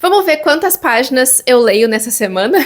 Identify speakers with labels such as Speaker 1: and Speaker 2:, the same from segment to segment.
Speaker 1: Vamos ver quantas páginas eu leio nessa semana?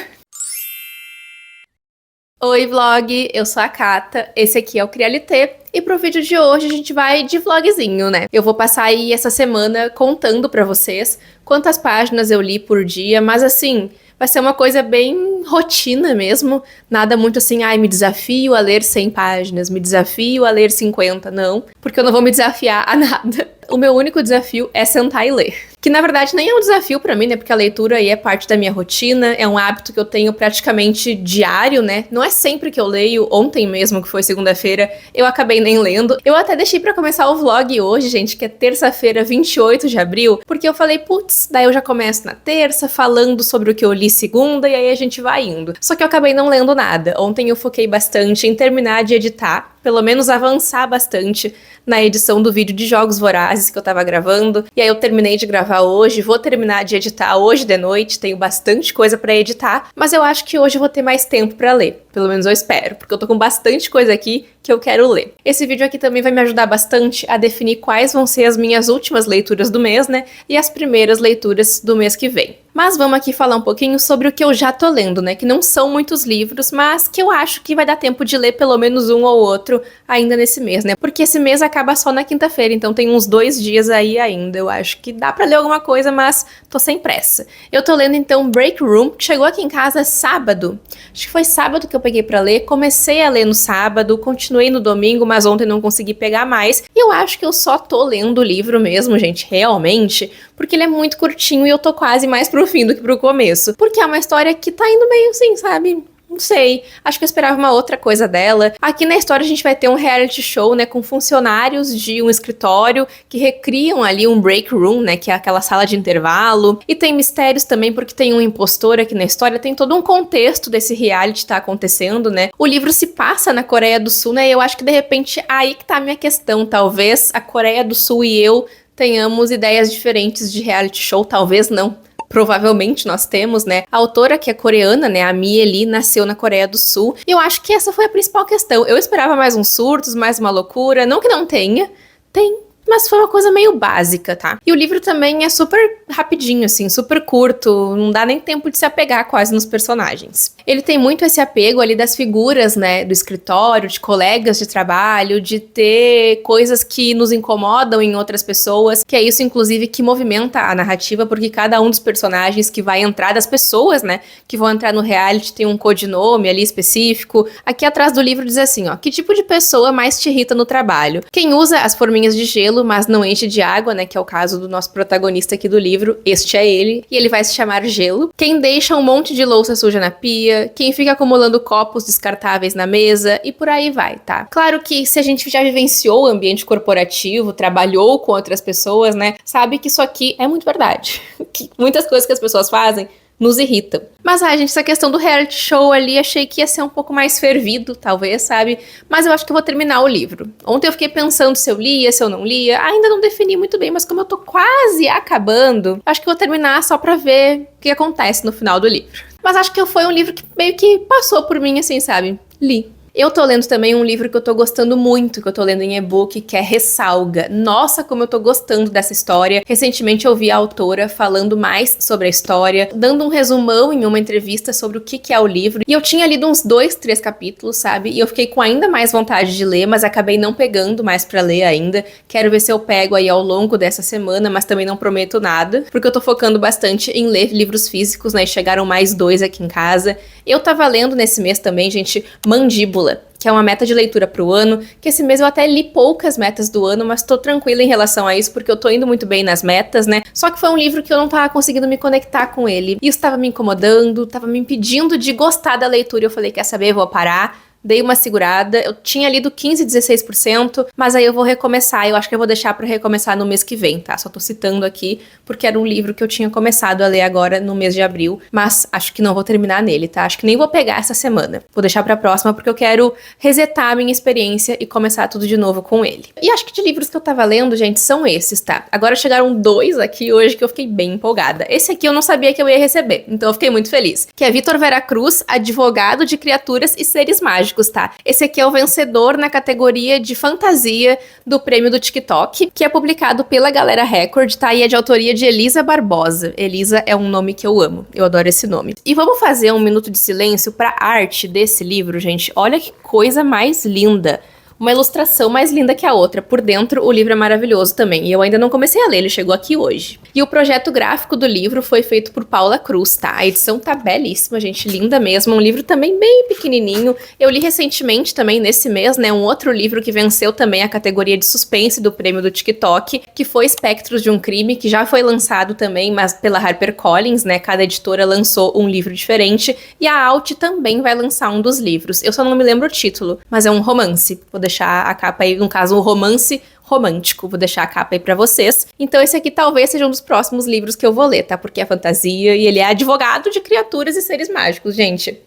Speaker 1: Oi, vlog! Eu sou a Cata, esse aqui é o Crialité, e pro vídeo de hoje a gente vai de vlogzinho, né? Eu vou passar aí essa semana contando pra vocês quantas páginas eu li por dia, mas assim, vai ser uma coisa bem rotina mesmo, nada muito assim, ai, me desafio a ler 100 páginas, me desafio a ler 50, não, porque eu não vou me desafiar a nada. O meu único desafio é sentar e ler. Que na verdade nem é um desafio pra mim, né? Porque a leitura aí é parte da minha rotina, é um hábito que eu tenho praticamente diário, né? Não é sempre que eu leio, ontem mesmo, que foi segunda-feira, eu acabei nem lendo. Eu até deixei pra começar o vlog hoje, gente, que é terça-feira, 28 de abril, porque eu falei, putz, daí eu já começo na terça, falando sobre o que eu li segunda, e aí a gente vai indo. Só que eu acabei não lendo nada. Ontem eu foquei bastante em terminar de editar, pelo menos avançar bastante na edição do vídeo de Jogos Vorazes que eu tava gravando. E aí eu terminei de gravar hoje, vou terminar de editar hoje de noite, tenho bastante coisa pra editar, mas eu acho que hoje eu vou ter mais tempo pra ler. Pelo menos eu espero, porque eu tô com bastante coisa aqui que eu quero ler. Esse vídeo aqui também vai me ajudar bastante a definir quais vão ser as minhas últimas leituras do mês, né? E as primeiras leituras do mês que vem. Mas vamos aqui falar um pouquinho sobre o que eu já tô lendo, né? Que não são muitos livros, mas que eu acho que vai dar tempo de ler pelo menos um ou outro ainda nesse mês, né? Porque esse mês acaba só na quinta-feira, então tem uns 2 dias aí ainda. Eu acho que dá pra ler alguma coisa, mas tô sem pressa. Eu tô lendo então Break Room, que chegou aqui em casa sábado. Acho que foi sábado que eu peguei pra ler. Comecei a ler no sábado, continuei no domingo, mas ontem não consegui pegar mais. E eu acho que eu só tô lendo o livro mesmo, gente, realmente, porque ele é muito curtinho e eu tô quase mais pro fim do que pro começo. Porque é uma história que tá indo meio assim, sabe? Não sei, acho que eu esperava uma outra coisa dela. Aqui na história a gente vai ter um reality show, né, com funcionários de um escritório que recriam ali um break room, né, que é aquela sala de intervalo. E tem mistérios também porque tem um impostor aqui na história, tem todo um contexto desse reality que tá acontecendo, né. O livro se passa na Coreia do Sul, né, e eu acho que de repente aí que tá a minha questão. Talvez a Coreia do Sul e eu tenhamos ideias diferentes de reality show, talvez não. Provavelmente nós temos, né? A autora, que é coreana, né? A Mie Lee, nasceu na Coreia do Sul. E eu acho que essa foi a principal questão. Eu esperava mais uns surtos, mais uma loucura. Não que não tenha. Tem. Mas foi uma coisa meio básica, tá? E o livro também é super rapidinho, assim, super curto, não dá nem tempo de se apegar quase nos personagens. Ele tem muito esse apego ali das figuras, né, do escritório, de colegas de trabalho, de ter coisas que nos incomodam em outras pessoas, que é isso, inclusive, que movimenta a narrativa, porque cada um dos personagens que vai entrar, das pessoas, né, que vão entrar no reality tem um codinome ali específico. Aqui atrás do livro diz assim, ó, que tipo de pessoa mais te irrita no trabalho? Quem usa as forminhas de gelo mas não enche de água, né, que é o caso do nosso protagonista aqui do livro, este é ele, e ele vai se chamar Gelo. Quem deixa um monte de louça suja na pia, quem fica acumulando copos descartáveis na mesa, e por aí vai, tá? Claro que se a gente já vivenciou o ambiente corporativo, trabalhou com outras pessoas, né, sabe que isso aqui é muito verdade. Que muitas coisas que as pessoas fazem nos irritam. Mas, gente, essa questão do reality show ali, achei que ia ser um pouco mais fervido, talvez, sabe? Mas eu acho que eu vou terminar o livro. Ontem eu fiquei pensando se eu lia, se eu não lia. Ainda não defini muito bem, mas como eu tô quase acabando, acho que eu vou terminar só pra ver o que acontece no final do livro. Mas acho que foi um livro que meio que passou por mim, assim, sabe? Li. Eu tô lendo também um livro que eu tô gostando muito, que eu tô lendo em e-book, que é Ressalga. Nossa, como eu tô gostando dessa história. Recentemente eu vi a autora falando mais sobre a história, dando um resumão em uma entrevista sobre o que é o livro. E eu tinha lido uns 2, 3 capítulos, sabe? E eu fiquei com ainda mais vontade de ler, mas acabei não pegando mais pra ler ainda. Quero ver se eu pego aí ao longo dessa semana, mas também não prometo nada, porque eu tô focando bastante em ler livros físicos, né? E chegaram mais 2 aqui em casa. Eu tava lendo nesse mês também, gente, Mandíbula, que é uma meta de leitura pro ano, que esse mês eu até li poucas metas do ano, mas tô tranquila em relação a isso, porque eu tô indo muito bem nas metas, né? Só que foi um livro que eu não tava conseguindo me conectar com ele. Isso tava me incomodando, tava me impedindo de gostar da leitura. Eu falei, quer saber, eu vou parar. Dei uma segurada, eu tinha lido 15, 16%, mas aí eu vou recomeçar, eu acho que eu vou deixar pra recomeçar no mês que vem, tá? Só tô citando aqui, porque era um livro que eu tinha começado a ler agora no mês de abril, mas acho que não vou terminar nele, tá? Acho que nem vou pegar essa semana. Vou deixar pra próxima, porque eu quero resetar a minha experiência e começar tudo de novo com ele. E acho que de livros que eu tava lendo, gente, são esses, tá? Agora chegaram 2 aqui hoje que eu fiquei bem empolgada. Esse aqui eu não sabia que eu ia receber, então eu fiquei muito feliz. Que é Vitor Vera Cruz, Advogado de Criaturas e Seres Mágicos. mágicos, tá? Esse aqui é o vencedor na categoria de fantasia do prêmio do TikTok, que é publicado pela Galera Record, tá? E é de autoria de Elisa Barbosa. Elisa é um nome que eu amo, eu adoro esse nome. E vamos fazer um minuto de silêncio pra arte desse livro, gente. Olha que coisa mais linda. Uma ilustração mais linda que a outra. Por dentro, o livro é maravilhoso também. E eu ainda não comecei a ler, ele chegou aqui hoje. E o projeto gráfico do livro foi feito por Paula Cruz, tá? A edição tá belíssima, gente, linda mesmo. Um livro também bem pequenininho. Eu li recentemente também, nesse mês, né, um outro livro que venceu também a categoria de suspense do prêmio do TikTok, que foi Espectros de um Crime, que já foi lançado também, mas pela HarperCollins, né? Cada editora lançou um livro diferente. E a Alt também vai lançar um dos livros. Eu só não me lembro o título, mas é um romance. Vou deixar a capa aí, no caso, um romance romântico. Vou deixar a capa aí pra vocês. Então esse aqui talvez seja um dos próximos livros que eu vou ler, tá? Porque é fantasia e ele é advogado de criaturas e seres mágicos, gente.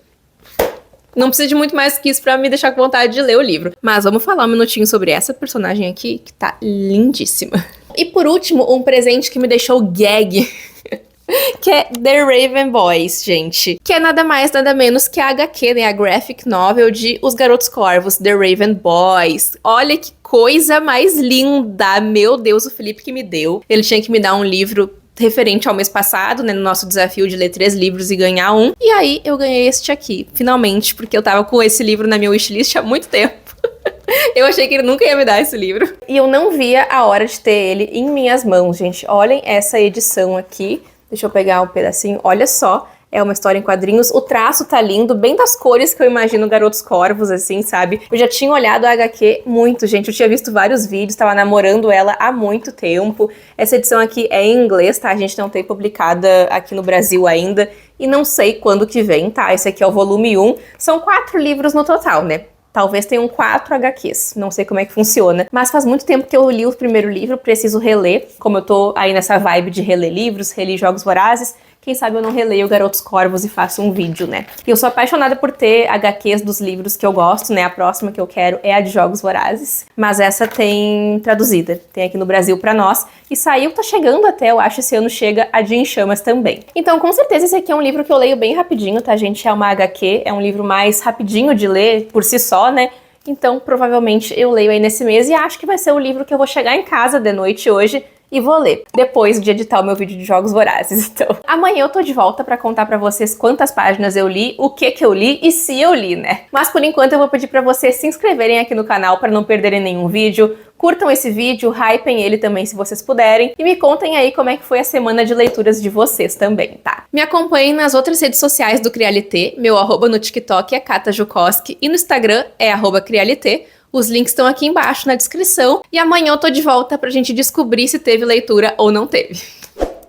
Speaker 1: Não precisa de muito mais que isso pra me deixar com vontade de ler o livro. Mas vamos falar um minutinho sobre essa personagem aqui, que tá lindíssima. E por último, um presente que me deixou gag. Que é The Raven Boys, gente. Que é nada mais, nada menos que a HQ, né? A graphic novel de Os Garotos Corvos, The Raven Boys. Olha que coisa mais linda! Meu Deus, o Felipe que me deu. Ele tinha que me dar um livro referente ao mês passado, né, no nosso desafio de ler 3 livros e ganhar um. E aí eu ganhei este aqui, finalmente, porque eu tava com esse livro na minha wishlist há muito tempo. Eu achei que ele nunca ia me dar esse livro. E eu não via a hora de ter ele em minhas mãos, gente. Olhem essa edição aqui. Deixa eu pegar um pedacinho. Olha só, é uma história em quadrinhos. O traço tá lindo, bem das cores que eu imagino Garotos Corvos, assim, sabe? Eu já tinha olhado a HQ muito, gente. Eu tinha visto vários vídeos, tava namorando ela há muito tempo. Essa edição aqui é em inglês, tá? A gente não tem publicada aqui no Brasil ainda. E não sei quando que vem, tá? Esse aqui é o volume 1. São 4 livros no total, né? Talvez tenham 4 HQs, não sei como é que funciona. Mas faz muito tempo que eu li o primeiro livro, preciso reler. Como eu tô aí nessa vibe de reler livros, reli Jogos Vorazes, quem sabe eu não releio Garotos Corvos e faço um vídeo, né? E eu sou apaixonada por ter HQs dos livros que eu gosto, né? A próxima que eu quero é a de Jogos Vorazes. Mas essa tem traduzida, tem aqui no Brasil pra nós. E saiu, tá chegando até, eu acho, esse ano chega a de Em Chamas também. Então, com certeza, esse aqui é um livro que eu leio bem rapidinho, tá, gente? É uma HQ, é um livro mais rapidinho de ler por si só, né? Então, provavelmente, eu leio aí nesse mês e acho que vai ser o livro que eu vou chegar em casa de noite hoje e vou ler, depois de editar o meu vídeo de Jogos Vorazes. Então, amanhã eu tô de volta pra contar pra vocês quantas páginas eu li, o que eu li e se eu li, né? Mas por enquanto eu vou pedir pra vocês se inscreverem aqui no canal pra não perderem nenhum vídeo. Curtam esse vídeo, hypem ele também se vocês puderem e me contem aí como é que foi a semana de leituras de vocês também, tá? Me acompanhem nas outras redes sociais do Crialité, meu arroba no TikTok é Kata Jukoski e no Instagram é @Crialité. Os links estão aqui embaixo na descrição. E amanhã eu tô de volta pra gente descobrir se teve leitura ou não teve.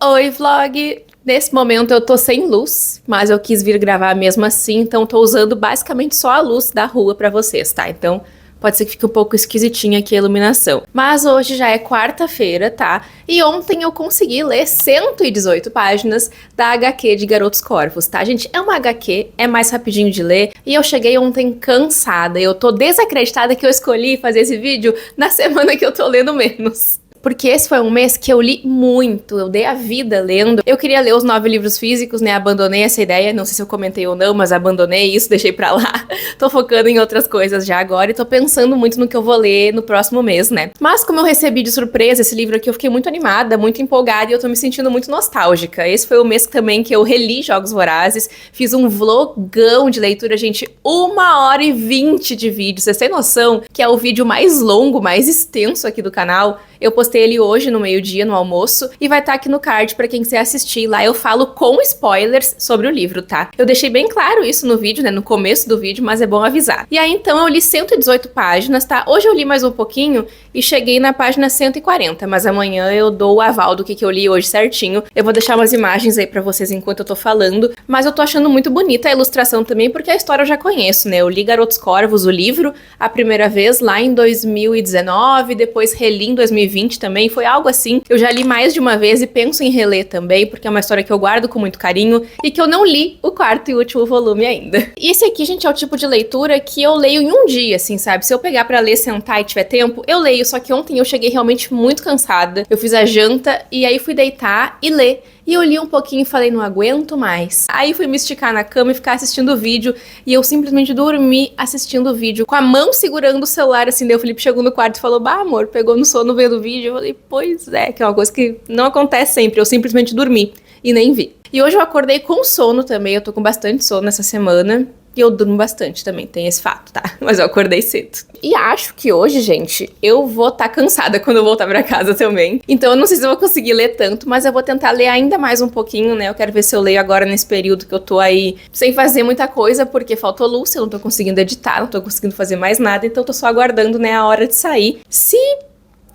Speaker 1: Oi, vlog! Nesse momento eu tô sem luz, mas eu quis vir gravar mesmo assim, então tô usando basicamente só a luz da rua pra vocês, tá? Então pode ser que fique um pouco esquisitinha aqui a iluminação. Mas hoje já é quarta-feira, tá? E ontem eu consegui ler 118 páginas da HQ de Garotos Corvos, tá? Gente, é uma HQ, é mais rapidinho de ler. E eu cheguei ontem cansada. Eu tô desacreditada que eu escolhi fazer esse vídeo na semana que eu tô lendo menos. Porque esse foi um mês que eu li muito, eu dei a vida lendo. Eu queria ler os 9 livros físicos, né? Abandonei essa ideia, não sei se eu comentei ou não, mas abandonei isso, deixei pra lá. Tô focando em outras coisas já agora e tô pensando muito no que eu vou ler no próximo mês, né? Mas como eu recebi de surpresa esse livro aqui, eu fiquei muito animada, muito empolgada e eu tô me sentindo muito nostálgica. Esse foi o mês também que eu reli Jogos Vorazes, fiz um vlogão de leitura, gente, 1h20 de vídeo. Vocês têm noção que é o vídeo mais longo, mais extenso aqui do canal? Eu postei ele hoje no meio-dia, no almoço, e vai estar aqui no card pra quem quiser assistir. Lá eu falo com spoilers sobre o livro, tá? Eu deixei bem claro isso no vídeo, né, no começo do vídeo, mas é bom avisar. E aí, então, eu li 118 páginas, tá? Hoje eu li mais um pouquinho e cheguei na página 140, mas amanhã eu dou o aval do que eu li hoje certinho. Eu vou deixar umas imagens aí pra vocês enquanto eu tô falando, mas eu tô achando muito bonita a ilustração também, porque a história eu já conheço, né? Eu li Garotos Corvos, o livro, a primeira vez lá em 2019, depois reli em 2020 também, foi algo assim. Eu já li mais de uma vez e penso em reler também, porque é uma história que eu guardo com muito carinho e que eu não li o 4º e último volume ainda. E esse aqui, gente, é o tipo de leitura que eu leio em um dia, assim, sabe? Se eu pegar pra ler, sentar e tiver tempo, eu leio, só que ontem eu cheguei realmente muito cansada. Eu fiz a janta e aí fui deitar e ler. E eu li um pouquinho e falei, não aguento mais. Aí fui me esticar na cama e ficar assistindo o vídeo. E eu simplesmente dormi assistindo o vídeo, com a mão segurando o celular, assim. Daí o Felipe chegou no quarto e falou, bah, amor, pegou no sono vendo o vídeo. Eu falei, pois é, que é uma coisa que não acontece sempre. Eu simplesmente dormi e nem vi. E hoje eu acordei com sono também. Eu tô com bastante sono essa semana. E eu durmo bastante também, tem esse fato, tá? Mas eu acordei cedo. E acho que hoje, gente, eu vou estar cansada quando eu voltar pra casa também. Então eu não sei se eu vou conseguir ler tanto, mas eu vou tentar ler ainda mais um pouquinho, né? Eu quero ver se eu leio agora nesse período que eu tô aí sem fazer muita coisa, porque faltou luz, eu não tô conseguindo editar, não tô conseguindo fazer mais nada, então eu tô só aguardando, né, a hora de sair. Se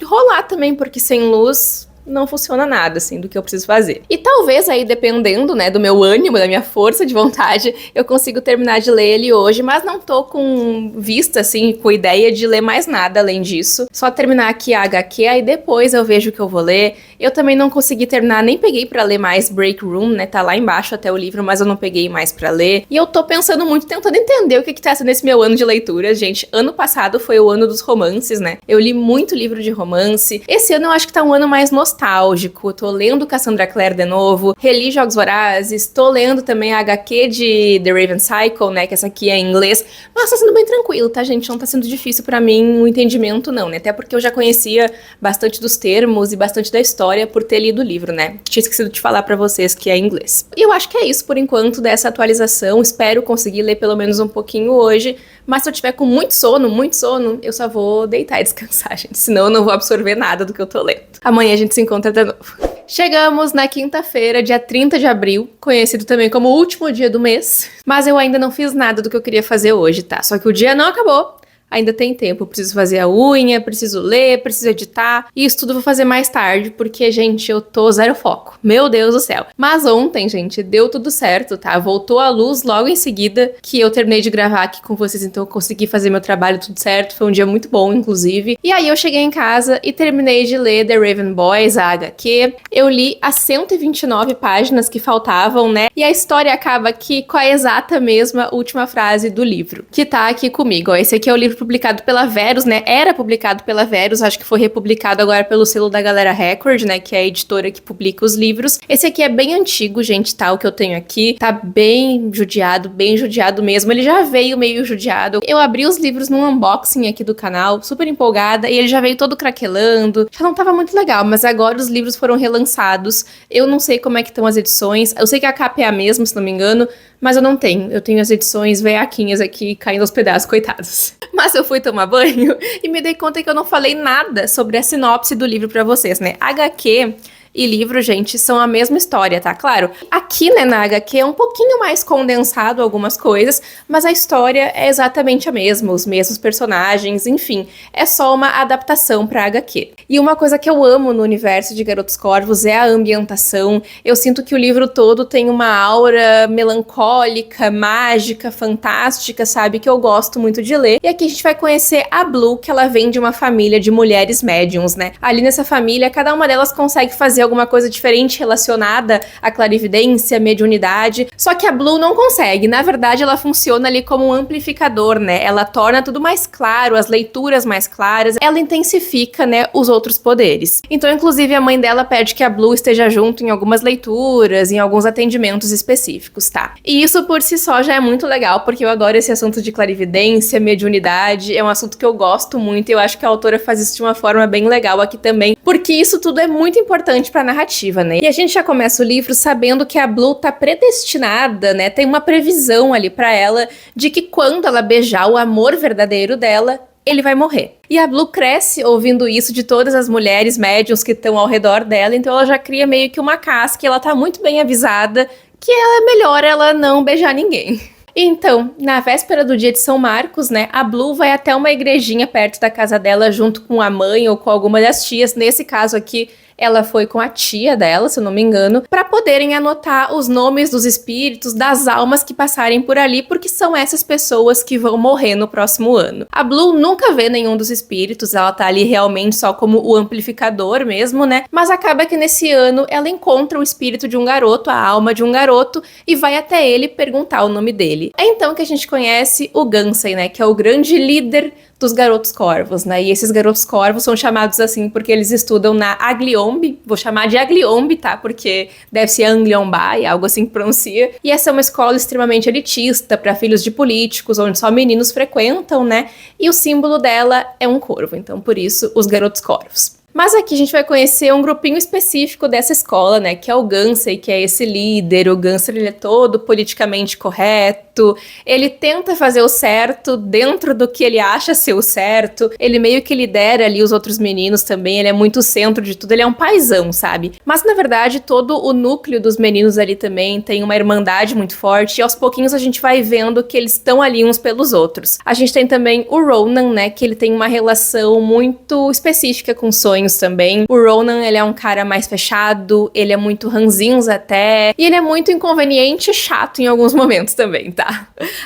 Speaker 1: rolar também, porque sem luz não funciona nada, assim, do que eu preciso fazer. E talvez aí, dependendo, né, do meu ânimo, da minha força de vontade, eu consigo terminar de ler ele hoje, mas não tô com vista, assim, com ideia de ler mais nada além disso. Só terminar aqui a HQ, aí depois eu vejo o que eu vou ler. Eu também não consegui terminar, nem peguei pra ler mais Break Room, né, tá lá embaixo até o livro, mas eu não peguei mais pra ler. E eu tô pensando muito, tentando entender o que tá sendo esse meu ano de leitura, gente. Ano passado foi o ano dos romances, né? Eu li muito livro de romance. Esse ano eu acho que tá um ano mais nostálgico. Tô lendo Cassandra Clare de novo, reli Jogos Vorazes, tô lendo também a HQ de The Raven Cycle, né, que essa aqui é em inglês, mas tá sendo bem tranquilo, tá, gente? Não tá sendo difícil pra mim o entendimento, não, né? Até porque eu já conhecia bastante dos termos e bastante da história por ter lido o livro, né? Tinha esquecido de falar pra vocês que é em inglês. E eu acho que é isso por enquanto dessa atualização, espero conseguir ler pelo menos um pouquinho hoje, mas se eu tiver com muito sono, eu só vou deitar e descansar, gente, senão eu não vou absorver nada do que eu tô lendo. Amanhã a gente se encontra de novo. Chegamos na quinta-feira, dia 30 de abril, conhecido também como o último dia do mês, mas eu ainda não fiz nada do que eu queria fazer hoje, tá? Só que o dia não acabou. Ainda tem tempo, eu preciso fazer a unha, preciso ler, preciso editar, e isso tudo eu vou fazer mais tarde, porque, gente, eu tô zero foco. Meu Deus do céu. Mas ontem, gente, deu tudo certo, tá? Voltou a luz logo em seguida que eu terminei de gravar aqui com vocês, então eu consegui fazer meu trabalho tudo certo, foi um dia muito bom, inclusive. E aí eu cheguei em casa e terminei de ler The Raven Boys, a HQ. Eu li as 129 páginas que faltavam, né? E a história acaba aqui com a exata mesma última frase do livro, que tá aqui comigo, ó. Esse aqui é o livro publicado pela Verus, né? Era publicado pela Verus, acho que foi republicado agora pelo selo da Galera Record, né? Que é a editora que publica os livros. Esse aqui é bem antigo, gente, tá? O que eu tenho aqui tá bem judiado mesmo. Ele já veio meio judiado. Eu abri os livros num unboxing aqui do canal, super empolgada, e ele já veio todo craquelando. Já não tava muito legal, mas agora os livros foram relançados. Eu não sei como é que estão as edições. Eu sei que a capa é a mesma, se não me engano, mas eu não tenho. Eu tenho as edições veiaquinhas aqui caindo aos pedaços, coitados. Mas eu fui tomar banho e me dei conta que eu não falei nada sobre a sinopse do livro pra vocês, né? HQ e livro, gente, são a mesma história, tá? Claro, aqui, né, na HQ é um pouquinho mais condensado algumas coisas, mas a história é exatamente a mesma, os mesmos personagens, enfim, é só uma adaptação pra HQ. E uma coisa que eu amo no universo de Garotos Corvos é a ambientação. Eu sinto que o livro todo tem uma aura melancólica, mágica, fantástica, sabe? Que eu gosto muito de ler. E aqui a gente vai conhecer a Blue, que ela vem de uma família de mulheres médiums, né? Ali nessa família, cada uma delas consegue fazer alguma coisa diferente relacionada à clarividência, mediunidade, só que a Blue não consegue. Na verdade, ela funciona ali como um amplificador, né? Ela torna tudo mais claro, as leituras mais claras, ela intensifica, né, os outros poderes. Então, inclusive, a mãe dela pede que a Blue esteja junto em algumas leituras, em alguns atendimentos específicos, tá? E isso por si só já é muito legal, porque eu adoro esse assunto de clarividência, mediunidade, é um assunto que eu gosto muito e eu acho que a autora faz isso de uma forma bem legal aqui também, porque isso tudo é muito importante pra narrativa, né? E a gente já começa o livro sabendo que a Blue tá predestinada, né? Tem uma previsão ali pra ela de que quando ela beijar o amor verdadeiro dela, ele vai morrer. E a Blue cresce ouvindo isso de todas as mulheres médiums que estão ao redor dela, então ela já cria meio que uma casca e ela tá muito bem avisada que é melhor ela não beijar ninguém. Então, na véspera do dia de São Marcos, né, a Blue vai até uma igrejinha perto da casa dela junto com a mãe ou com alguma das tias. Nesse caso aqui, ela foi com a tia dela, se eu não me engano, para poderem anotar os nomes dos espíritos, das almas que passarem por ali, porque são essas pessoas que vão morrer no próximo ano. A Blue nunca vê nenhum dos espíritos, ela tá ali realmente só como o amplificador mesmo, né? Mas acaba que nesse ano ela encontra o espírito de um garoto, a alma de um garoto, e vai até ele perguntar o nome dele. É então que a gente conhece o Gansei, né? Que é o grande líder dos Garotos Corvos, né? E esses Garotos Corvos são chamados assim porque eles estudam na Aglion Angliombe, vou chamar de Agliombe, tá? Porque deve ser Angliombai, algo assim que pronuncia. E essa é uma escola extremamente elitista para filhos de políticos, onde só meninos frequentam, né? E o símbolo dela é um corvo, então por isso os garotos corvos. Mas aqui a gente vai conhecer um grupinho específico dessa escola, né, que é o Gansey, que é esse líder. O Gansey, ele é todo politicamente correto, ele tenta fazer o certo dentro do que ele acha ser o certo, ele meio que lidera ali os outros meninos também, ele é muito o centro de tudo, ele é um paizão, sabe? Mas na verdade todo o núcleo dos meninos ali também tem uma irmandade muito forte e aos pouquinhos a gente vai vendo que eles estão ali uns pelos outros. A gente tem também o Ronan, né, que ele tem uma relação muito específica com sonhos também. O Ronan, ele é um cara mais fechado, ele é muito ranzinza até, e ele é muito inconveniente e chato em alguns momentos também, tá?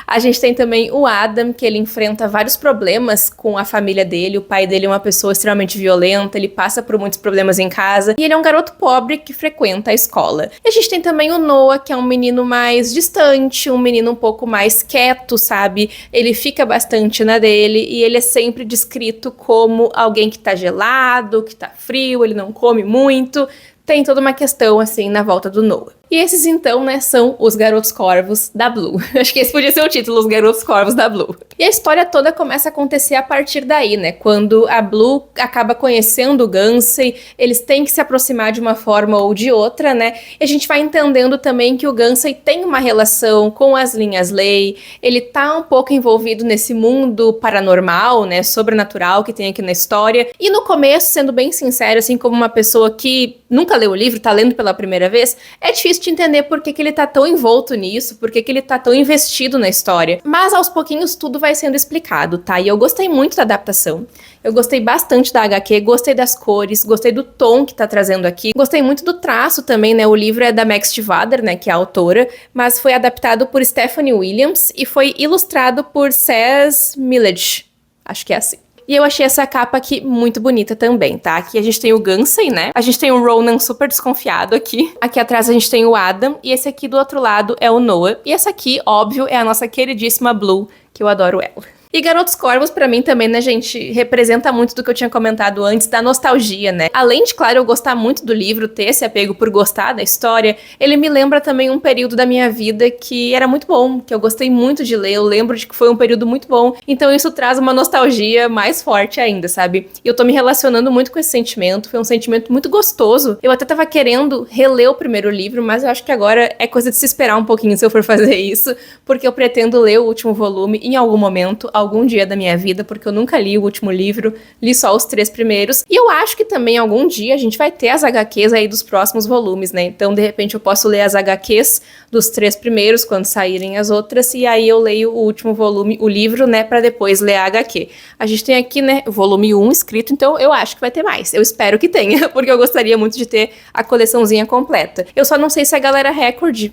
Speaker 1: A gente tem também o Adam, que ele enfrenta vários problemas com a família dele. O pai dele é uma pessoa extremamente violenta, ele passa por muitos problemas em casa, e ele é um garoto pobre que frequenta a escola. E a gente tem também o Noah, que é um menino mais distante, um menino um pouco mais quieto, sabe? Ele fica bastante na dele, e ele é sempre descrito como alguém que tá gelado, que tá frio, ele não come muito, tem toda uma questão assim na volta do Noah. E esses então, né, são os garotos corvos da Blue. Acho que esse podia ser o título, os garotos corvos da Blue. E a história toda começa a acontecer a partir daí, né, quando a Blue acaba conhecendo o Gansey, eles têm que se aproximar de uma forma ou de outra, né, e a gente vai entendendo também que o Gansey tem uma relação com as linhas lei, ele tá um pouco envolvido nesse mundo paranormal, né, sobrenatural que tem aqui na história, e no começo, sendo bem sincero, assim, como uma pessoa que nunca leu o livro, tá lendo pela primeira vez, é difícil de entender por que ele tá tão envolto nisso, por que ele tá tão investido na história. Mas aos pouquinhos tudo vai sendo explicado, tá? E eu gostei muito da adaptação. Eu gostei bastante da HQ, gostei das cores, gostei do tom que tá trazendo aqui. Gostei muito do traço também, né? O livro é da Meg Stiefvater, né? Que é a autora, mas foi adaptado por Stephanie Williams e foi ilustrado por Cez Millage. Acho que é assim. E eu achei essa capa aqui muito bonita também, tá? Aqui a gente tem o Gansey, né? A gente tem o Ronan super desconfiado aqui. Aqui atrás a gente tem o Adam. E esse aqui do outro lado é o Noah. E essa aqui, óbvio, é a nossa queridíssima Blue, que eu adoro ela. E Garotos Corvos, pra mim também, né, gente, representa muito do que eu tinha comentado antes, da nostalgia, né? Além de, claro, eu gostar muito do livro, ter esse apego por gostar da história, ele me lembra também um período da minha vida que era muito bom, que eu gostei muito de ler, eu lembro de que foi um período muito bom, então isso traz uma nostalgia mais forte ainda, sabe? E eu tô me relacionando muito com esse sentimento, foi um sentimento muito gostoso. Eu até tava querendo reler o primeiro livro, mas eu acho que agora é coisa de se esperar um pouquinho se eu for fazer isso, porque eu pretendo ler o último volume em algum momento, algum dia da minha vida, porque eu nunca li o último livro, li só os 3 primeiros, e eu acho que também algum dia a gente vai ter as HQs aí dos próximos volumes, né? Então, de repente, eu posso ler as HQs dos 3 primeiros, quando saírem as outras, e aí eu leio o último volume, o livro, né, pra depois ler a HQ. A gente tem aqui, né, o volume 1 escrito, então eu acho que vai ter mais. Eu espero que tenha, porque eu gostaria muito de ter a coleçãozinha completa. Eu só não sei se a galera Record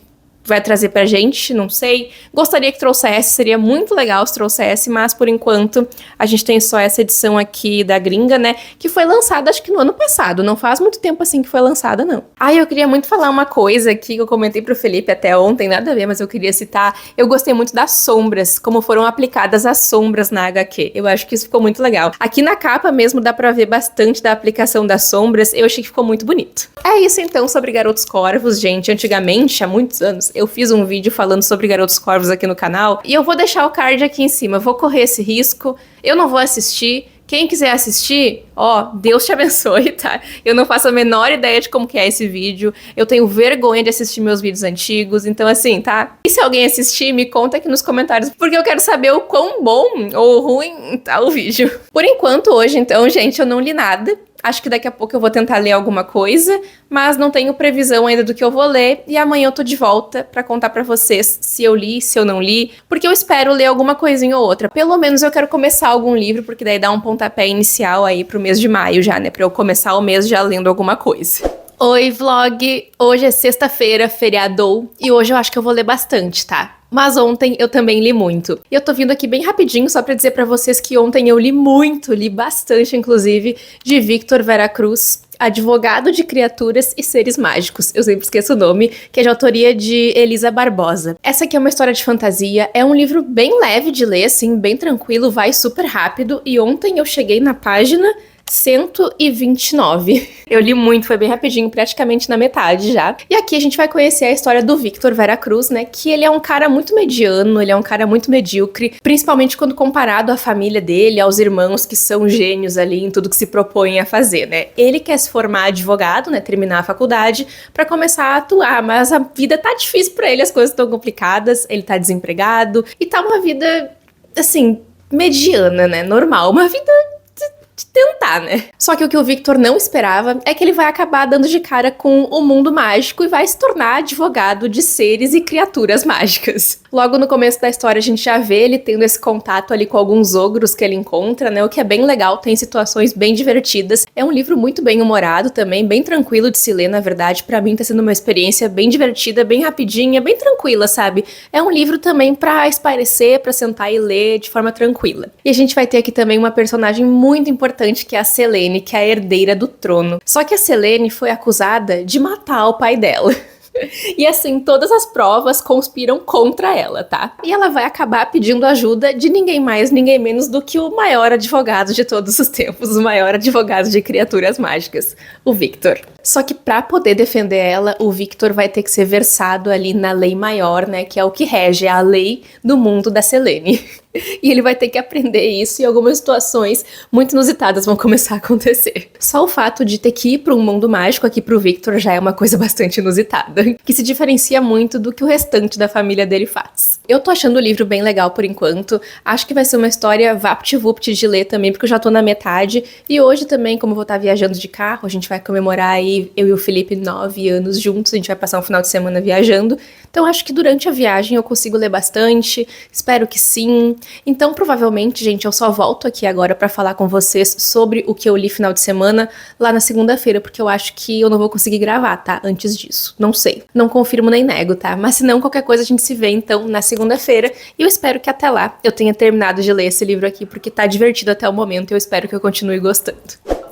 Speaker 1: vai trazer pra gente, não sei. Gostaria que trouxesse, seria muito legal se trouxesse, mas por enquanto a gente tem só essa edição aqui da gringa, né, que foi lançada acho que no ano passado, não faz muito tempo assim que foi lançada, não. Eu queria muito falar uma coisa aqui que eu comentei pro Felipe até ontem, nada a ver, mas eu queria citar. Eu gostei muito das sombras, como foram aplicadas as sombras na HQ. Eu acho que isso ficou muito legal. Aqui na capa mesmo dá pra ver bastante da aplicação das sombras, eu achei que ficou muito bonito. É isso então sobre Garotos Corvos, gente. Antigamente, há muitos anos, eu fiz um vídeo falando sobre Garotos Corvos aqui no canal, e eu vou deixar o card aqui em cima, eu vou correr esse risco, eu não vou assistir. Quem quiser assistir, ó, Deus te abençoe, tá? Eu não faço a menor ideia de como que é esse vídeo, eu tenho vergonha de assistir meus vídeos antigos, então assim, tá? E se alguém assistir, me conta aqui nos comentários, porque eu quero saber o quão bom ou ruim tá o vídeo. Por enquanto, hoje, então, gente, eu não li nada. Acho que daqui a pouco eu vou tentar ler alguma coisa, mas não tenho previsão ainda do que eu vou ler, e amanhã eu tô de volta pra contar pra vocês se eu li, se eu não li, porque eu espero ler alguma coisinha ou outra. Pelo menos eu quero começar algum livro, porque daí dá um pontapé inicial aí pro mês de maio já, né, pra eu começar o mês já lendo alguma coisa. Oi, vlog! Hoje é sexta-feira, feriadou, e hoje eu acho que eu vou ler bastante, tá? Mas ontem eu também li muito. E eu tô vindo aqui bem rapidinho só pra dizer pra vocês que ontem eu li muito, li bastante inclusive, de Victor Veracruz, Advogado de Criaturas e Seres Mágicos. Eu sempre esqueço o nome, que é de autoria de Elisa Barbosa. Essa aqui é uma história de fantasia, é um livro bem leve de ler, assim, bem tranquilo, vai super rápido. E ontem eu cheguei na página 129. Eu li muito, foi bem rapidinho, praticamente na metade já. E aqui a gente vai conhecer a história do Victor Veracruz, né? Que ele é um cara muito mediano, ele é um cara muito medíocre, principalmente quando comparado à família dele, aos irmãos que são gênios ali em tudo que se propõem a fazer, né? Ele quer se formar advogado, né? Terminar a faculdade pra começar a atuar, mas a vida tá difícil pra ele, as coisas estão complicadas, ele tá desempregado e tá uma vida, assim, mediana, né? Normal, uma vida de tentar, né? Só que o que o Victor não esperava é que ele vai acabar dando de cara com o mundo mágico e vai se tornar advogado de seres e criaturas mágicas. Logo no começo da história a gente já vê ele tendo esse contato ali com alguns ogros que ele encontra, né? O que é bem legal, tem situações bem divertidas. É um livro muito bem humorado também, bem tranquilo de se ler, na verdade. Pra mim tá sendo uma experiência bem divertida, bem rapidinha, bem tranquila, sabe? É um livro também pra espairecer, pra sentar e ler de forma tranquila. E a gente vai ter aqui também uma personagem muito importante, que é a Selene, que é a herdeira do trono. Só que a Selene foi acusada de matar o pai dela. E assim, todas as provas conspiram contra ela, tá? E ela vai acabar pedindo ajuda de ninguém mais, ninguém menos do que o maior advogado de todos os tempos, o maior advogado de criaturas mágicas, o Victor. Só que pra poder defender ela, o Victor vai ter que ser versado ali na lei maior, né? Que é o que rege a lei do mundo da Selene. E ele vai ter que aprender isso e algumas situações muito inusitadas vão começar a acontecer. Só o fato de ter que ir para um mundo mágico aqui pro Victor já é uma coisa bastante inusitada, que se diferencia muito do que o restante da família dele faz. Eu tô achando o livro bem legal por enquanto, acho que vai ser uma história vapt-vupt de ler também, porque eu já tô na metade, e hoje também, como eu vou estar viajando de carro, a gente vai comemorar aí, eu e o Felipe, 9 anos juntos, a gente vai passar um final de semana viajando, então acho que durante a viagem eu consigo ler bastante, espero que sim. Então, provavelmente, gente, eu só volto aqui agora pra falar com vocês sobre o que eu li final de semana lá na segunda-feira, porque eu acho que eu não vou conseguir gravar, tá? Antes disso. Não sei. Não confirmo nem nego, tá? Mas se não, qualquer coisa a gente se vê, então, na segunda-feira. E eu espero que até lá eu tenha terminado de ler esse livro aqui, porque tá divertido até o momento e eu espero que eu continue gostando.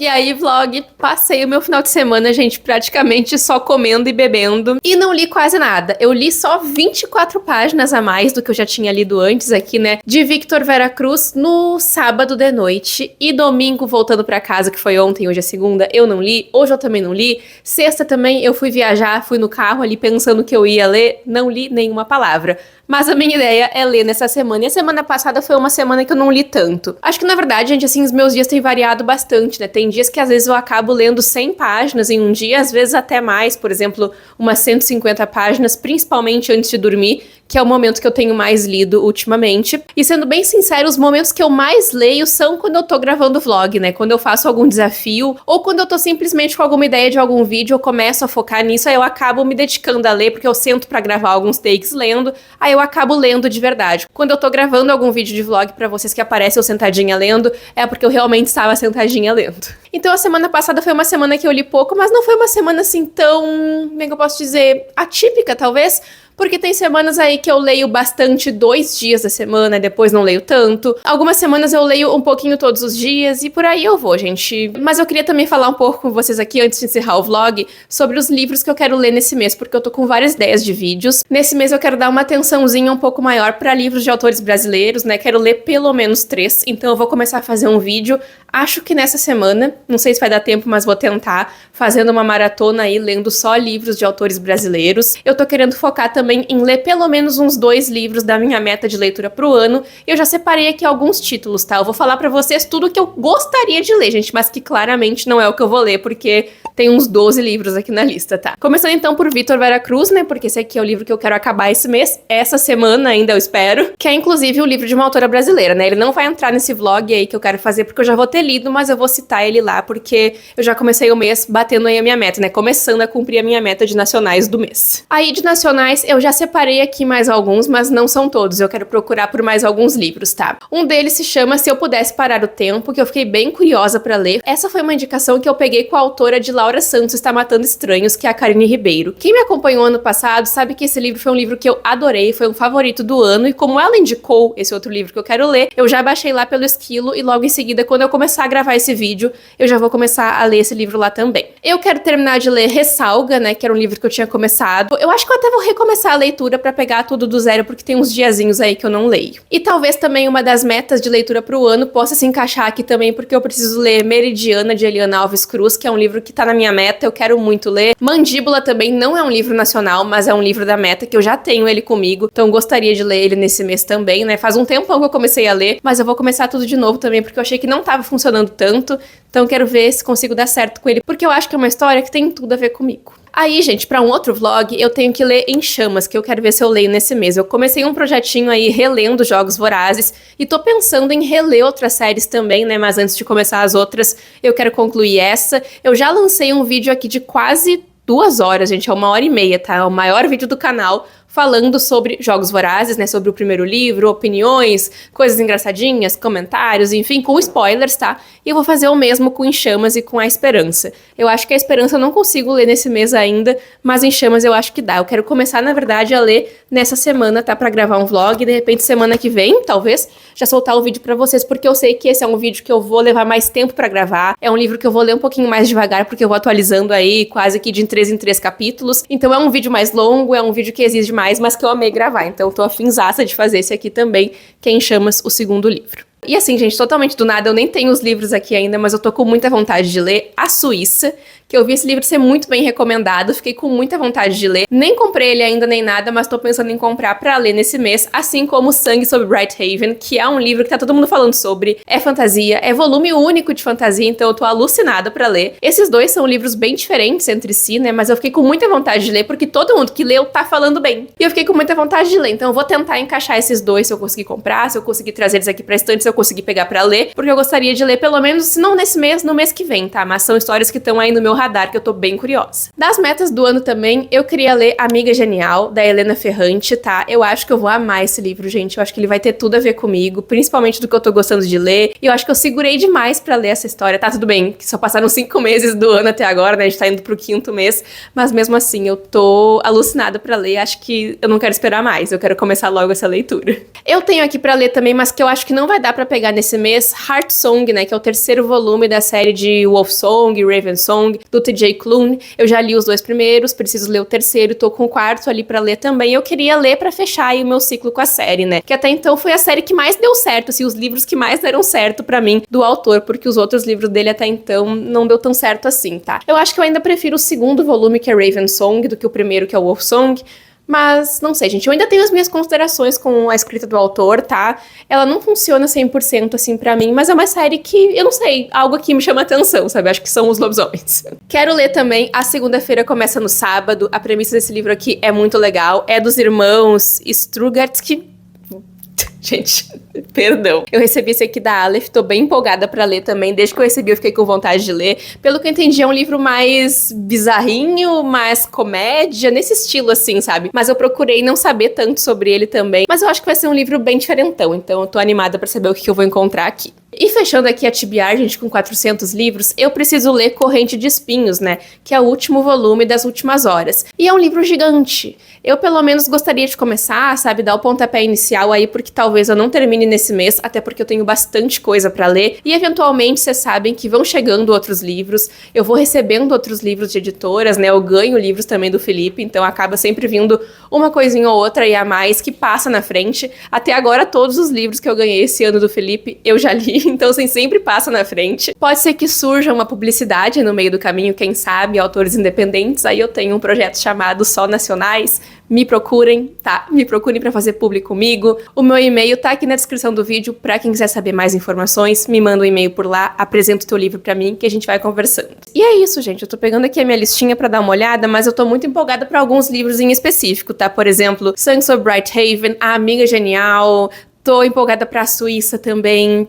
Speaker 1: E aí, vlog, passei o meu final de semana, gente, praticamente só comendo e bebendo. E não li quase nada. Eu li só 24 páginas a mais do que eu já tinha lido antes aqui, né? De Victor Veracruz no sábado de noite. E domingo, voltando pra casa, que foi ontem, hoje é segunda, eu não li. Hoje eu também não li. Sexta também eu fui viajar, fui no carro ali pensando que eu ia ler. Não li nenhuma palavra. Mas a minha ideia é ler nessa semana. E a semana passada foi uma semana que eu não li tanto. Acho que, na verdade, gente, assim, os meus dias têm variado bastante, né? Tem dias que, às vezes, eu acabo lendo 100 páginas em um dia, às vezes até mais. Por exemplo, umas 150 páginas, principalmente antes de dormir, que é o momento que eu tenho mais lido ultimamente. E, sendo bem sincero, os momentos que eu mais leio são quando eu tô gravando vlog, né? Quando eu faço algum desafio, ou quando eu tô simplesmente com alguma ideia de algum vídeo, eu começo a focar nisso, aí eu acabo me dedicando a ler, porque eu sento pra gravar alguns takes lendo, aí eu acabo lendo de verdade. Quando eu tô gravando algum vídeo de vlog pra vocês que aparece eu sentadinha lendo, é porque eu realmente estava sentadinha lendo. Então a semana passada foi uma semana que eu li pouco, mas não foi uma semana assim tão, como é que eu posso dizer, atípica talvez, porque tem semanas aí que eu leio bastante 2 dias da semana, depois não leio tanto. Algumas semanas eu leio um pouquinho todos os dias e por aí eu vou, gente. Mas eu queria também falar um pouco com vocês aqui, antes de encerrar o vlog, sobre os livros que eu quero ler nesse mês, porque eu tô com várias ideias de vídeos. Nesse mês eu quero dar uma atençãozinha um pouco maior pra livros de autores brasileiros, né? Quero ler pelo menos 3, então eu vou começar a fazer um vídeo, acho que nessa semana, não sei se vai dar tempo, mas vou tentar, fazendo uma maratona aí, lendo só livros de autores brasileiros. Eu tô querendo focar também em ler pelo menos uns 2 livros da minha meta de leitura pro ano. Eu já separei aqui alguns títulos, tá? Eu vou falar pra vocês tudo que eu gostaria de ler, gente, mas que claramente não é o que eu vou ler, porque tem uns 12 livros aqui na lista, tá? Começando então por Victor Veracruz, né? Porque esse aqui é o livro que eu quero acabar esse mês, essa semana ainda, eu espero, que é inclusive o livro de uma autora brasileira, né? Ele não vai entrar nesse vlog aí que eu quero fazer, porque eu já vou ter lido, mas eu vou citar ele lá, porque eu já comecei o mês batendo aí a minha meta, né? Começando a cumprir a minha meta de nacionais do mês. Aí de nacionais, eu já separei aqui mais alguns, mas não são todos. Eu quero procurar por mais alguns livros, tá? Um deles se chama Se Eu Pudesse Parar o Tempo, que eu fiquei bem curiosa pra ler. Essa foi uma indicação que eu peguei com a autora de Laura Santos Está Matando Estranhos, que é a Karine Ribeiro. Quem me acompanhou ano passado sabe que esse livro foi um livro que eu adorei, foi um favorito do ano, e como ela indicou esse outro livro que eu quero ler, eu já baixei lá pelo Esquilo, e logo em seguida, quando eu começar a gravar esse vídeo, eu já vou começar a ler esse livro lá também. Eu quero terminar de ler Ressalga, né, que era um livro que eu tinha começado. Eu acho que eu até vou recomeçar a leitura pra pegar tudo do zero, porque tem uns diazinhos aí que eu não leio. E talvez também uma das metas de leitura pro ano possa se encaixar aqui também, porque eu preciso ler Meridiana, de Eliana Alves Cruz, que é um livro que tá na minha meta, eu quero muito ler. Mandíbula também não é um livro nacional, mas é um livro da meta, que eu já tenho ele comigo, então gostaria de ler ele nesse mês também, né? Faz um tempão que eu comecei a ler, mas eu vou começar tudo de novo também, porque eu achei que não tava funcionando tanto, então quero ver se consigo dar certo com ele, porque eu acho que é uma história que tem tudo a ver comigo. Aí, gente, pra um outro vlog, eu tenho que ler Em Chamas, que eu quero ver se eu leio nesse mês. Eu comecei um projetinho aí relendo Jogos Vorazes e tô pensando em reler outras séries também, né? Mas antes de começar as outras, eu quero concluir essa. Eu já lancei um vídeo aqui de quase 2 horas, gente, é 1h30, tá? É o maior vídeo do canal, falando sobre Jogos Vorazes, né, sobre o primeiro livro, opiniões, coisas engraçadinhas, comentários, enfim, com spoilers, tá? E eu vou fazer o mesmo com Em Chamas e com A Esperança. Eu acho que A Esperança eu não consigo ler nesse mês ainda, mas Em Chamas eu acho que dá. Eu quero começar, na verdade, a ler nessa semana, tá? Pra gravar um vlog, e de repente semana que vem, talvez, já soltar o vídeo pra vocês, porque eu sei que esse é um vídeo que eu vou levar mais tempo pra gravar, é um livro que eu vou ler um pouquinho mais devagar, porque eu vou atualizando aí, quase que de 3 em 3 capítulos, então é um vídeo mais longo, é um vídeo que exige mais, mas que eu amei gravar, então tô afinzaça de fazer esse aqui também, que é Em Chamas, o segundo livro. E assim, gente, totalmente do nada, eu nem tenho os livros aqui ainda, mas eu tô com muita vontade de ler A Suíça, que eu vi esse livro ser muito bem recomendado, fiquei com muita vontade de ler. Nem comprei ele ainda nem nada, mas tô pensando em comprar pra ler nesse mês, assim como Sangue sobre Brighthaven, que é um livro que tá todo mundo falando sobre, é fantasia, é volume único de fantasia, então eu tô alucinada pra ler. Esses dois são livros bem diferentes entre si, né, mas eu fiquei com muita vontade de ler, porque todo mundo que leu tá falando bem. E eu fiquei com muita vontade de ler, então eu vou tentar encaixar esses dois, se eu conseguir comprar, se eu conseguir trazer eles aqui pra estante, se eu conseguir pegar pra ler, porque eu gostaria de ler pelo menos, se não nesse mês, no mês que vem, tá? Mas são histórias que estão aí no meu radar, que eu tô bem curiosa. Das metas do ano também, eu queria ler Amiga Genial, da Helena Ferrante, tá? Eu acho que eu vou amar esse livro, gente. Eu acho que ele vai ter tudo a ver comigo, principalmente do que eu tô gostando de ler. E eu acho que eu segurei demais pra ler essa história. Tá, tudo bem, que só passaram 5 meses do ano até agora, né? A gente tá indo pro 5º mês, mas mesmo assim, eu tô alucinada pra ler. Acho que eu não quero esperar mais, eu quero começar logo essa leitura. Eu tenho aqui pra ler também, mas que eu acho que não vai dar pra pegar nesse mês, Heart Song, né? Que é o 3º volume da série de Wolf Song e Raven Song, do T.J. Klune. Eu já li os 2 primeiros, preciso ler o 3º, tô com o 4º ali pra ler também. Eu queria ler pra fechar aí o meu ciclo com a série, né? Que até então foi a série que mais deu certo, assim, os livros que mais deram certo pra mim do autor, porque os outros livros dele até então não deu tão certo assim, tá? Eu acho que eu ainda prefiro o 2º volume, que é Raven Song, do que o primeiro, que é o Wolf Song. Mas, não sei, gente, eu ainda tenho as minhas considerações com a escrita do autor, tá? Ela não funciona 100% assim pra mim, mas é uma série que, eu não sei, algo aqui me chama atenção, sabe? Acho que são os lobisomens. Quero ler também A Segunda-feira Começa no Sábado. A premissa desse livro aqui é muito legal. É dos irmãos Strugatsky. Gente, perdão. Eu recebi esse aqui da Aleph, tô bem empolgada pra ler também. Desde que eu recebi, eu fiquei com vontade de ler. Pelo que eu entendi, é um livro mais bizarrinho, mais comédia, nesse estilo assim, sabe? Mas eu procurei não saber tanto sobre ele também. Mas eu acho que vai ser um livro bem diferentão, então eu tô animada pra saber o que eu vou encontrar aqui. E fechando aqui a TBR, gente, com 400 livros, eu preciso ler Corrente de Espinhos, né? Que é o último volume das Últimas Horas. E é um livro gigante. Eu, pelo menos, gostaria de começar, sabe? Dar o pontapé inicial aí, porque talvez eu não termine nesse mês, até porque eu tenho bastante coisa pra ler. E, eventualmente, vocês sabem que vão chegando outros livros. Eu vou recebendo outros livros de editoras, né? Eu ganho livros também do Felipe, então acaba sempre vindo uma coisinha ou outra e a mais que passa na frente. Até agora, todos os livros que eu ganhei esse ano do Felipe, eu já li. Então, assim, sempre passa na frente. Pode ser que surja uma publicidade no meio do caminho, quem sabe, autores independentes. Aí eu tenho um projeto chamado Só Nacionais. Me procurem, tá? Me procurem pra fazer publi comigo. O meu e-mail tá aqui na descrição do vídeo. Pra quem quiser saber mais informações, me manda um e-mail por lá, apresenta o teu livro pra mim, que a gente vai conversando. E é isso, gente. Eu tô pegando aqui a minha listinha pra dar uma olhada, mas eu tô muito empolgada pra alguns livros em específico, tá? Por exemplo, Sangue sobre Brighthaven, A Amiga Genial. Tô empolgada pra Suíça também.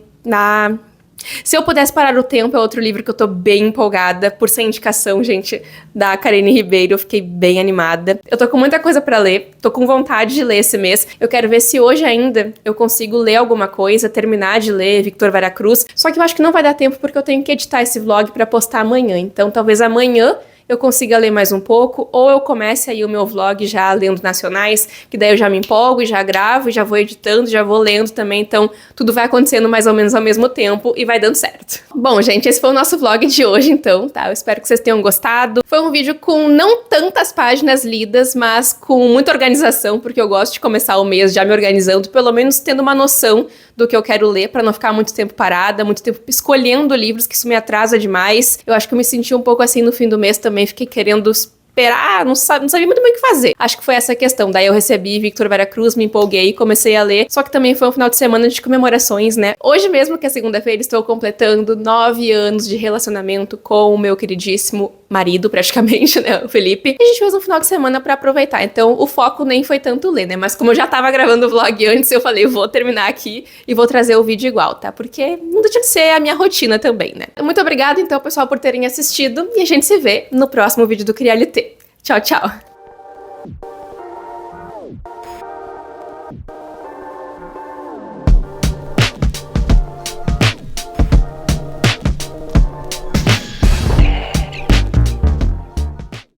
Speaker 1: Se eu pudesse parar o tempo, é outro livro que eu tô bem empolgada, por ser indicação, gente, da Karine Ribeiro, eu fiquei bem animada. Eu tô com muita coisa pra ler, tô com vontade de ler esse mês, eu quero ver se hoje ainda eu consigo ler alguma coisa, terminar de ler Victor Veracruz, só que eu acho que não vai dar tempo porque eu tenho que editar esse vlog pra postar amanhã, então talvez amanhã eu consiga ler mais um pouco, ou eu comece aí o meu vlog já lendo nacionais, que daí eu já me empolgo e já gravo, e já vou editando, já vou lendo também, então tudo vai acontecendo mais ou menos ao mesmo tempo e vai dando certo. Bom, gente, esse foi o nosso vlog de hoje, então, tá? Eu espero que vocês tenham gostado. Foi um vídeo com não tantas páginas lidas, mas com muita organização, porque eu gosto de começar o mês já me organizando, pelo menos tendo uma noção do que eu quero ler, pra não ficar muito tempo parada, muito tempo escolhendo livros, que isso me atrasa demais. Eu acho que eu me senti um pouco assim no fim do mês também, fiquei querendo esperar, não sabia muito bem o que fazer. Acho que foi essa a questão. Daí eu recebi Victor Veracruz, me empolguei, comecei a ler, só que também foi um final de semana de comemorações, né? Hoje mesmo, que é segunda-feira, estou completando 9 anos de relacionamento com o meu queridíssimo marido, praticamente, né, o Felipe. E a gente fez um final de semana pra aproveitar, então o foco nem foi tanto ler, né? Mas como eu já tava gravando o vlog antes, eu falei, vou terminar aqui e vou trazer o vídeo igual, tá? Porque não deixa de ser a minha rotina também, né? Muito obrigada, então, pessoal, por terem assistido e a gente se vê no próximo vídeo do Crialité. Tchau, tchau!